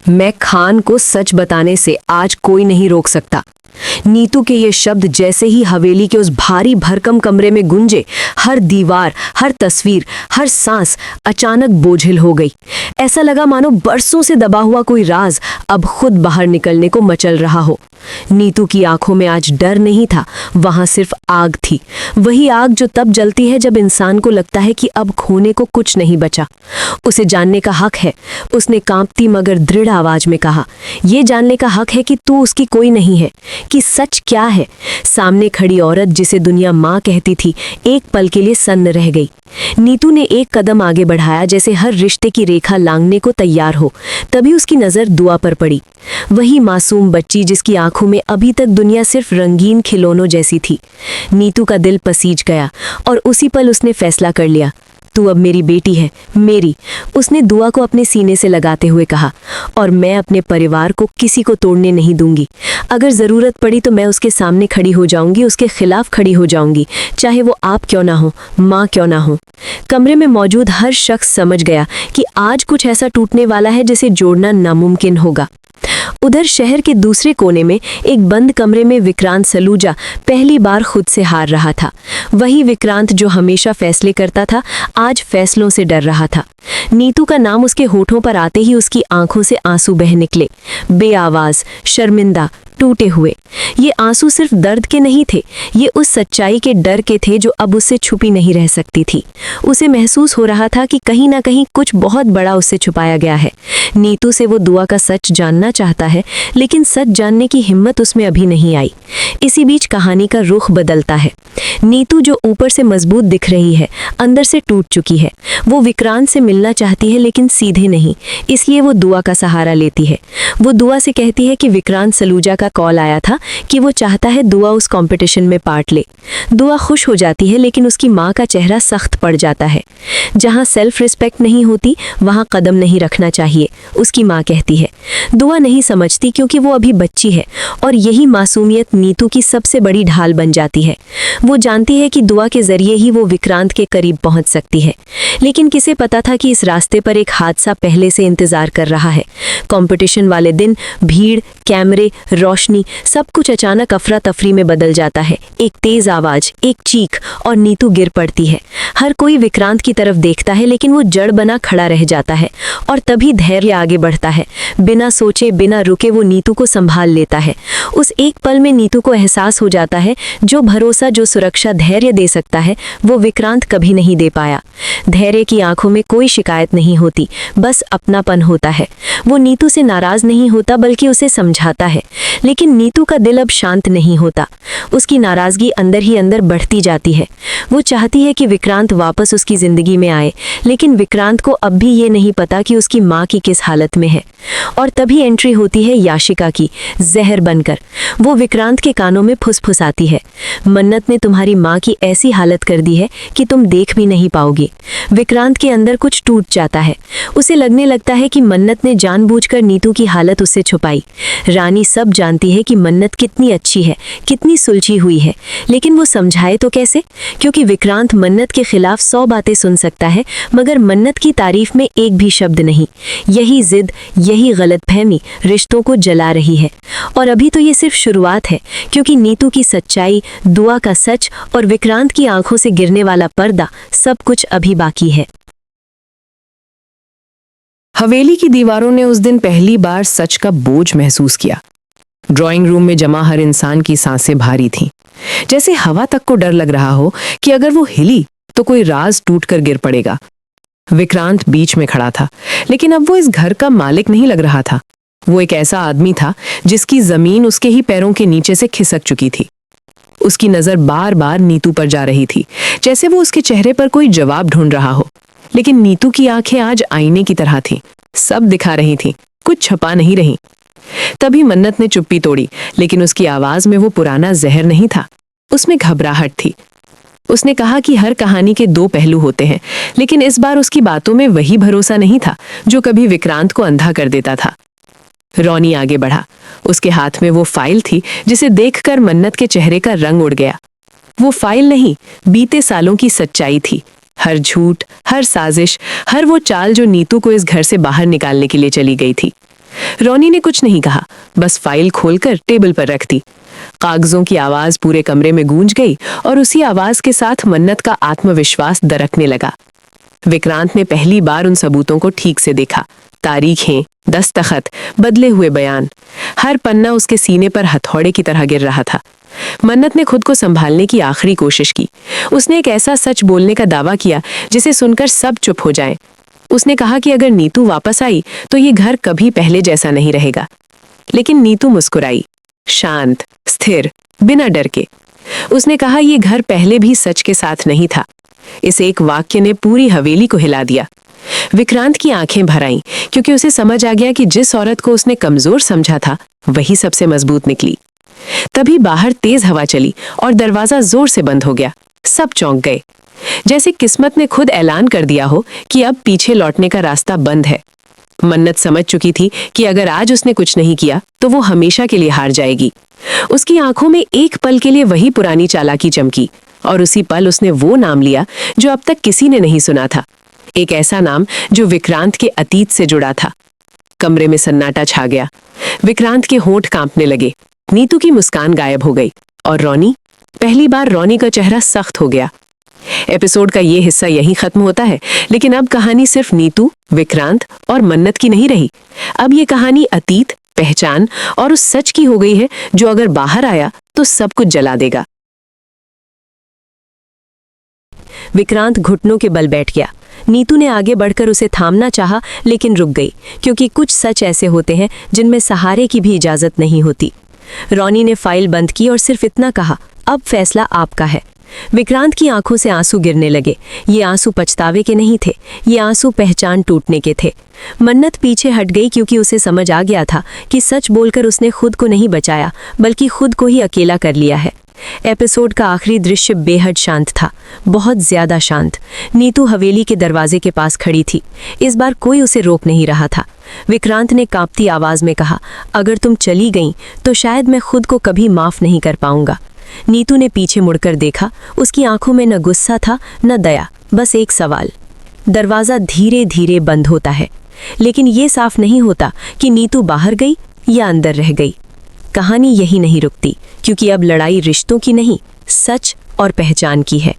मैं खान को सच बताने से आज कोई नहीं रोक सकता। नीतू के ये शब्द जैसे ही हवेली के उस भारी भरकम कमरे में गूंजे, हर दीवार, हर तस्वीर, हर सांस अचानक बोझिल हो गई। ऐसा लगा मानो बरसों से दबा हुआ कोई राज अब खुद बाहर निकलने को मचल रहा हो। नीतू की आंखों में आज डर नहीं था, वहां सिर्फ आग थी। वही आग जो तब जलती है जब इंसान को लगता है कि अब खोने को कुछ नहीं बचा। उसे जानने का हक है, उसने कांपती मगर दृढ़ आवाज में कहा। ये जानने का हक है कि तू उसकी कोई नहीं है, कि सच क्या है। सामने खड़ी औरत जिसे दुनिया माँ कहती थी, एक पल के लिए सन्न रह गई। नीतू ने एक कदम आगे बढ़ाया, जैसे हर रिश्ते की रेखा लांघने को तैयार हो। तभी उसकी नजर दुआ पर पड़ी, वही मासूम बच्ची जिसकी आंखों में अभी तक दुनिया सिर्फ रंगीन खिलौनों जैसी थी। नीतू का दिल पसीज गया और उसी पल उसने फैसला कर लिया, तू अब मेरी बेटी है, मेरी। उसने दुआ को अपने सीने से लगाते हुए कहा, और मैं अपने परिवार को किसी को तोड़ने नहीं दूंगी। अगर ज़रूरत पड़ी तो मैं उसके सामने खड़ी हो जाऊंगी, उसके खिलाफ खड़ी हो जाऊंगी, चाहे वो आप क्यों ना हो, माँ क्यों ना हो। कमरे में मौजूद हर शख्स समझ गया कि आज कुछ ऐसा टूटने वाला है जिसे जोड़ना नामुमकिन होगा। उधर शहर के दूसरे कोने में एक बंद कमरे में विक्रांत सलूजा पहली बार खुद से हार रहा था। वही विक्रांत जो हमेशा फैसले करता था, आज फैसलों से डर रहा था। नीतू का नाम उसके होठों पर आते ही उसकी आंखों से आंसू बह निकले, बेआवाज, शर्मिंदा, टूटे हुए। ये आंसू सिर्फ दर्द के नहीं थे, ये उस सच्चाई के डर के थे जो अब उससे छुपी नहीं रह सकती थी। उसे महसूस हो रहा था कि कहीं ना कहीं कुछ बहुत बड़ा उससे छुपाया गया है। नीतू से वो दुआ का सच जानना चाहता है, लेकिन सच जानने की हिम्मत उसमें अभी नहीं आई। इसी बीच कहानी का रुख बदलता है। नीतू जो ऊपर से मजबूत दिख रही है, अंदर से टूट चुकी है। वो विक्रांत से मिलना चाहती है, लेकिन सीधे नहीं, इसलिए वो दुआ का सहारा लेती है। वो दुआ से कहती है कि विक्रांत सलूजा का कॉल आया था कि वो चाहता है दुआ उस कंपटीशन में पार्ट ले। दुआ खुश हो जाती है, लेकिन उसकी माँ का चेहरा सख्त पड़ जाता है। जहाँ सेल्फ रिस्पेक्ट नहीं होती, वहाँ कदम नहीं रखना चाहिए, उसकी माँ कहती है। दुआ नहीं समझती क्योंकि वो अभी बच्ची है, और यही मासूमियत नीतू की सबसे बड़ी ढाल बन जाती है। वो जानती है कि दुआ के जरिए ही वो विक्रांत के करीब पहुंच सकती है, लेकिन किसे पता था कि इस रास्ते पर एक हादसा पहले से इंतजार कर रहा है। कंपटीशन वाले दिन भीड़, कैमरे, रोशनी, सब कुछ अचानक अफरा तफरी में बदल जाता है। एक तेज आवाज, एक चीख, और नीतू गिर पड़ती है। हर कोई विक्रांत की तरफ देखता है, लेकिन वो जड़ बना खड़ा रह जाता है, और तभी धैर्य आगे बढ़ता है। बिना सोचे, बिना रुके वो नीतू को संभाल लेता है। उस एक पल में नीतू को एहसास हो जाता है, जो भरोसा, जो सुरक्षा धैर्य दे सकता है, वो विक्रांत कभी नहीं दे पाया। धैर्य की आंखों में कोई शिकायत नहीं होती, बस अपनापन होता है। वो नीतू से नाराज नहीं होता, बल्कि उसे समझाता है। लेकिन नीतू का दिल अब शांत नहीं होता। उसकी नाराजगी अंदर ही अंदर बढ़ती जाती है। वो चाहती है कि विक्रांत वापस उसकी जिंदगी में आए, लेकिन विक्रांत को अब भी ये नहीं पता कि उसकी माँ की किस हालत में है। और तभी एंट्री होती है याशिका की, जहर बनकर। वो विक्रांत के कानों में फुसफुसाती है, मन्नत ने तुम्हारी माँ की ऐसी हालत कर दी है कि तुम देख भी नहीं पाओगे। विक्रांत के अंदर कुछ टूट जाता है। उसे लगने लगता है कि मन्नत ने जानबूझकर नीतू की हालत उससे छुपाई। रानी सब जानती है कि मन्नत कितनी अच्छी है, कितनी सुलझी हुई है, लेकिन वो समझाए तो कैसे? क्योंकि विक्रांत मन्नत के खिलाफ 100 बातें सुन सकता है, मगर मन्नत की तारीफ में एक भी शब्द नहीं। यही जिद, यही गलतफहमी रिश्तों को जला रही है। और अभी तो ये सिर्फ शुरुआत है, क्योंकि नीतू की सच्चाई, दुआ का सच और विक्रांत की आंखों से गिरने वाला पर्दा, सब कुछ अभी बाकी है। हवेली की दीवारों ने उस दिन पहली बार सच का बोझ महसूस किया। ड्राइंग रूम में जमा हर इंसान की सांसें भारी थीं, जैसे हवा तक को डर लग रहा हो कि अगर वो हिली तो कोई राज टूटकर गिर पड़ेगा। विक्रांत बीच में खड़ा था, लेकिन अब वो इस घर का मालिक नहीं लग रहा था। वो एक ऐसा आदमी था जिसकी जमीन उसके ही पैरों के नीचे से खिसक चुकी थी। उसकी नजर बार बार नीतू पर जा रही थी, जैसे वो उसके चेहरे पर कोई जवाब ढूंढ रहा हो। लेकिन नीतू की आंखें आज आईने की तरह थीं, सब दिखा रही थीं, कुछ छुपा नहीं रही। तभी मन्नत ने चुप्पी तोड़ी, लेकिन उसकी आवाज में वो पुराना जहर नहीं था, उसमें घबराहट थी। उसने कहा कि हर कहानी के 2 पहलू होते हैं, लेकिन इस बार उसकी बातों में वही भरोसा नहीं था जो कभी विक्रांत को अंधा कर देता था। रॉनी आगे बढ़ा। उसके हाथ में वो फाइल थी जिसे देखकर मन्नत के चेहरे का रंग उड़ गया। वो फाइल नहीं, बीते सालों की सच्चाई थी। हर झूठ, हर साजिश, हर वो चाल जो नीतू को इस घर से बाहर निकालने के लिए चली गई थी। रोनी ने कुछ नहीं कहा, बस फाइल खोलकर टेबल पर रख दी। कागजों की आवाज पूरे कमरे में गूंज गई और उसी आवाज के साथ मन्नत का आत्मविश्वास दरकने लगा। विक्रांत ने पहली बार उन सबूतों को ठीक से देखा। तारीखें, दस्तखत, बदले हुए बयान, हर पन्ना उसके सीने पर हथौड़े की तरह गिर रहा था। मन्नत ने खुद को संभालने की आखिरी कोशिश की। उसने एक ऐसा सच बोलने का दावा किया जिसे सुनकर सब चुप हो जाएं। उसने कहा कि अगर नीतू वापस आई तो ये घर कभी पहले जैसा नहीं रहेगा। लेकिन नीतू मुस्कुराई, शांत, स्थिर, बिना डर के। उसने कहा ये घर पहले भी सच के साथ नहीं था। इस एक वाक्य ने पूरी हवेली को हिला दिया। विक्रांत की आंखें भर आईं क्योंकि उसे समझ आ गया कि जिस औरत को उसने कमजोर समझा था वही सबसे मजबूत निकली। तभी बाहर तेज हवा चली और दरवाजा जोर से बंद हो गया। सब चौंक गए, जैसे किस्मत ने खुद ऐलान कर दिया हो कि अब पीछे लौटने का रास्ता बंद है। मन्नत समझ चुकी थी कि अगर आज उसने कुछ नहीं किया तो वो हमेशा के लिए हार जाएगी। उसकी आंखों में एक पल के लिए वही पुरानी चालाकी चमकी और उसी पल उसने वो नाम लिया जो अब तक किसी ने नहीं सुना था। एक ऐसा नाम जो विक्रांत के अतीत से जुड़ा था। कमरे में सन्नाटा छा गया। विक्रांत के होंठ कांपने लगे। नीतू की मुस्कान गायब हो गई और रोनी, पहली बार रोनी का चेहरा सख्त हो गया। एपिसोड का ये हिस्सा यहीं खत्म होता है, लेकिन अब कहानी सिर्फ नीतू, विक्रांत और मन्नत की नहीं रही। अब ये कहानी अतीत, पहचान और उस सच की हो गई है जो अगर बाहर आया तो सब कुछ जला देगा। विक्रांत घुटनों के बल बैठ गया। नीतू ने आगे बढ़कर उसे थामना चाहा लेकिन रुक गई, क्योंकि कुछ सच ऐसे होते हैं जिनमें सहारे की भी इजाजत नहीं होती। रोनी ने फाइल बंद की और सिर्फ इतना कहा, अब फैसला आपका है। विक्रांत की आंखों से आंसू गिरने लगे। ये आंसू पछतावे के नहीं थे, ये आंसू पहचान टूटने के थे। मन्नत पीछे हट गई क्योंकि उसे समझ आ गया था कि सच बोलकर उसने खुद को नहीं बचाया बल्कि खुद को ही अकेला कर लिया है। एपिसोड का आखिरी दृश्य बेहद शांत था, बहुत ज्यादा शांत। नीतू हवेली के दरवाजे के पास खड़ी थी। इस बार कोई उसे रोक नहीं रहा था। विक्रांत ने कांपती आवाज में कहा, अगर तुम चली गई तो शायद मैं खुद को कभी माफ नहीं कर पाऊंगा। नीतू ने पीछे मुड़कर देखा। उसकी आंखों में न गुस्सा था न दया, बस एक सवाल। दरवाजा धीरे धीरे बंद होता है, लेकिन ये साफ नहीं होता कि नीतू बाहर गई या अंदर रह गई। कहानी यही नहीं रुकती, क्योंकि अब लड़ाई रिश्तों की नहीं, सच और पहचान की है।